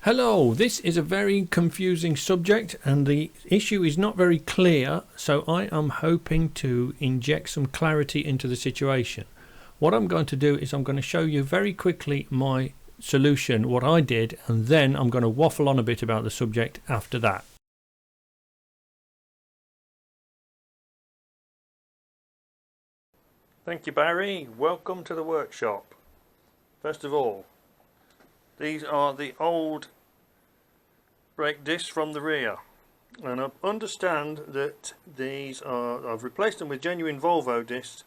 Hello, this is a very confusing subject and the issue is not very clear, so I am hoping to inject some clarity into the situation. What I'm going to do is I'm going to show you very quickly my solution, what I did, and then I'm going to waffle on a bit about the subject after that. Thank you, Barry. Welcome to the workshop. First of all, these are the old brake discs from the rear, and I understand that these are, I've replaced them with genuine Volvo discs,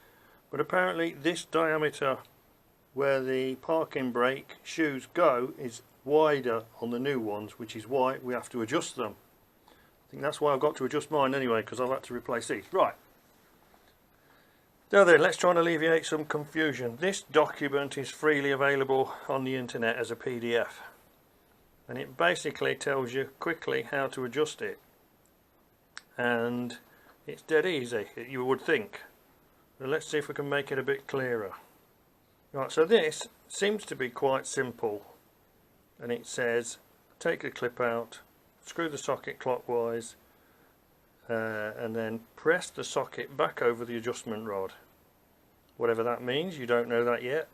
but apparently this diameter where the parking brake shoes go is wider on the new ones, which is why we have to adjust them. I think that's why I've got to adjust mine anyway, because I've had to replace these. Right. Now then, let's try and alleviate some confusion. This document is freely available on the internet as a PDF, and it basically tells you quickly how to adjust it, and it's dead easy, you would think. So let's see if we can make it a bit clearer. Right, so this seems to be quite simple, and it says take the clip out, screw the socket clockwise, and then press the socket back over the adjustment rod. Whatever that means, you don't know that yet.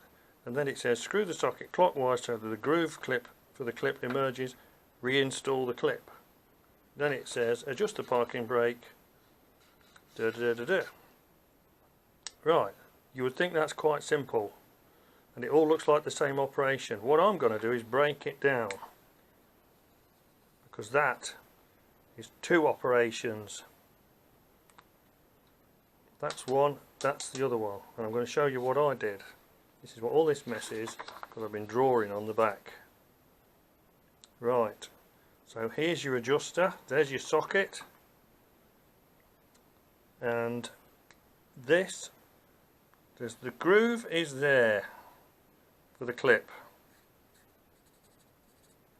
And then it says screw the socket clockwise so that the groove clip for the clip emerges, reinstall the clip. Then it says adjust the parking brake, da da da da. Right, you would think that's quite simple, and it all looks like the same operation. What I'm going to do is break it down, because that is two operations. That's one, that's the other one, and I'm going to show you what I did. This is what all this mess is, because I've been drawing on the back. Right, so here's your adjuster, there's your socket, and this, the groove is there for the clip.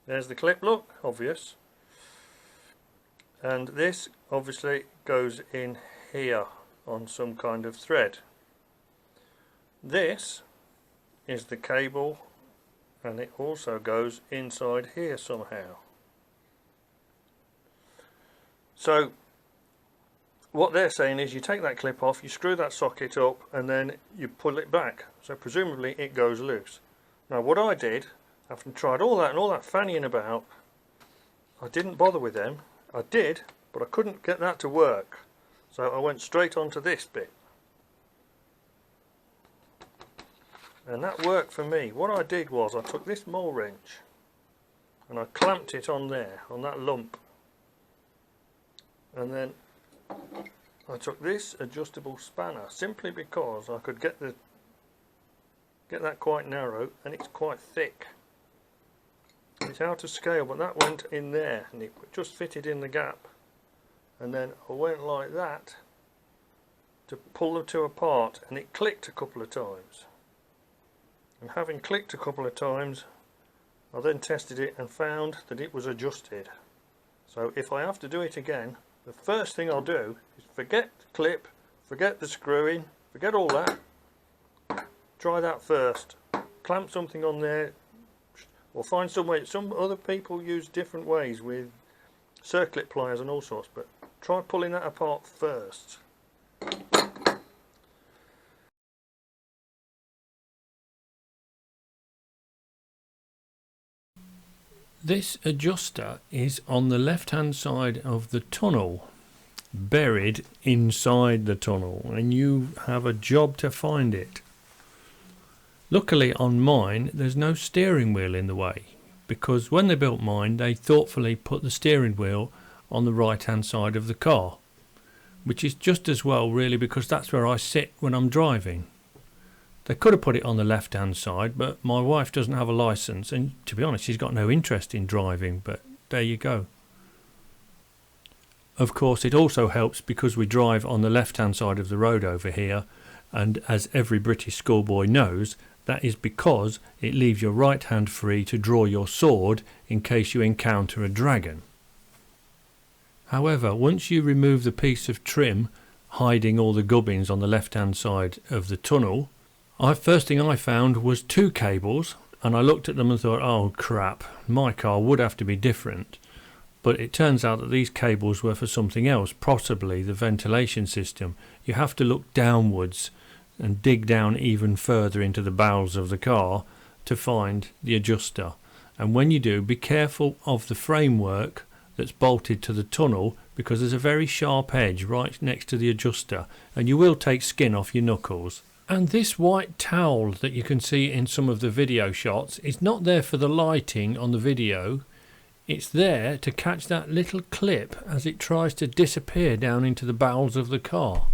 There's the clip, look, obvious. And this obviously goes in here on some kind of thread. This is the cable, and it also goes inside here somehow. So what they're saying is you take that clip off, you screw that socket up, and then you pull it back, so presumably it goes loose. Now what I did, after tried all that and all that fannying about, I didn't bother with them. I did, but I couldn't get that to work, so I went straight onto this bit, and that worked for me. What I did was I took this mole wrench and I clamped it on there, on that lump, and then I took this adjustable spanner, simply because I could get that quite narrow, and it's quite thick. It's out of scale, but that went in there and it just fitted in the gap, and then I went like that to pull the two apart, and it clicked a couple of times, and having clicked a couple of times I then tested it and found that it was adjusted. So if I have to do it again, the first thing I'll do is forget the clip, forget the screwing, forget all that, try that first, clamp something on there, or find some way. Some other people use different ways with circlip pliers and all sorts, but try pulling that apart first. This adjuster is on the left hand side of the tunnel, buried inside the tunnel, and you have a job to find it. Luckily on mine there's no steering wheel in the way, because when they built mine they thoughtfully put the steering wheel on the right hand side of the car, which is just as well really, because that's where I sit when I'm driving. They could have put it on the left hand side, but my wife doesn't have a license, and to be honest she's got no interest in driving, but there you go. Of course it also helps because we drive on the left hand side of the road over here, and as every British schoolboy knows, that is because it leaves your right hand free to draw your sword in case you encounter a dragon. However, once you remove the piece of trim hiding all the gubbins on the left hand side of the tunnel, first thing I found was two cables and I looked at them and thought, oh crap, my car would have to be different. But it turns out that these cables were for something else, possibly the ventilation system. You have to look downwards and dig down even further into the bowels of the car to find the adjuster. And when you do, be careful of the framework that's bolted to the tunnel, because there's a very sharp edge right next to the adjuster, and you will take skin off your knuckles. And this white towel that you can see in some of the video shots is not there for the lighting on the video. It's there to catch that little clip as it tries to disappear down into the bowels of the car.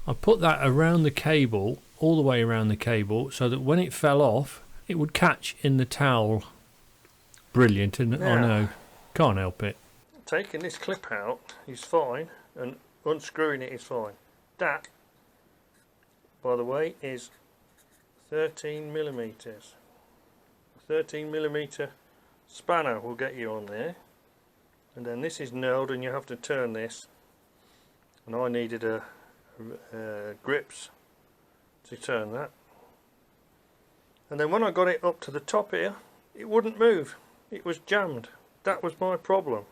I put that around the cable, all the way around the cable, so that when it fell off it would catch in the towel. Brilliant, isn't it? I know, can't help it. Taking this clip out is fine, and unscrewing it is fine. That, by the way, is 13 millimeters. 13 millimeter spanner will get you on there, and then this is nailed, and you have to turn this, and I needed a grips to turn that. And then when I got it up to the top here, it wouldn't move, it was jammed. That was my problem.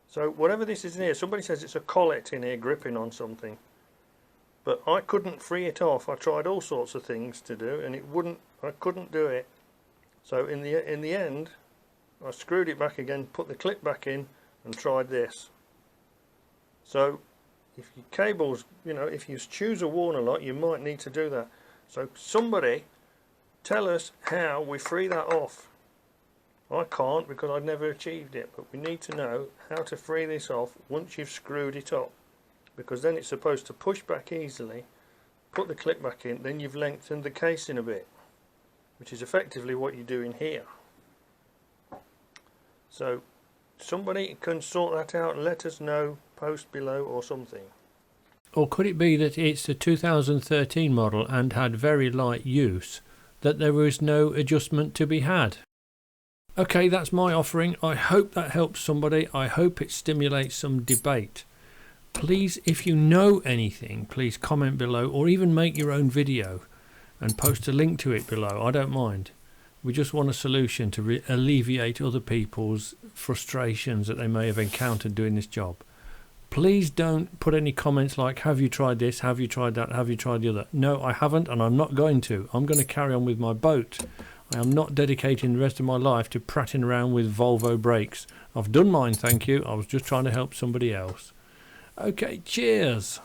So whatever this is in here, somebody says it's a collet in here gripping on something, but I couldn't free it off. I tried all sorts of things to do, and I couldn't do it. So in the end, I screwed it back again, put the clip back in, and tried this. So if your cables, if your shoes are worn a lot, you might need to do that. So somebody tell us how we free that off. I can't, because I've never achieved it, but we need to know how to free this off once you've screwed it up, because then it's supposed to push back easily, put the clip back in, then you've lengthened the casing a bit, which is effectively what you're doing here. So somebody can sort that out and let us know, post below or something. Or could it be that it's a 2013 model and had very light use, that there was no adjustment to be had? Okay, that's my offering. I hope that helps somebody. I hope it stimulates some debate. Please, if you know anything, please comment below, or even make your own video and post a link to it below. I don't mind. We just want a solution to alleviate other people's frustrations that they may have encountered doing this job. Please don't put any comments like, have you tried this, have you tried that, have you tried the other? No, I haven't, and I'm not going to. I'm going to carry on with my boat. I am not dedicating the rest of my life to prattling around with Volvo brakes. I've done mine, thank you. I was just trying to help somebody else. Okay, cheers.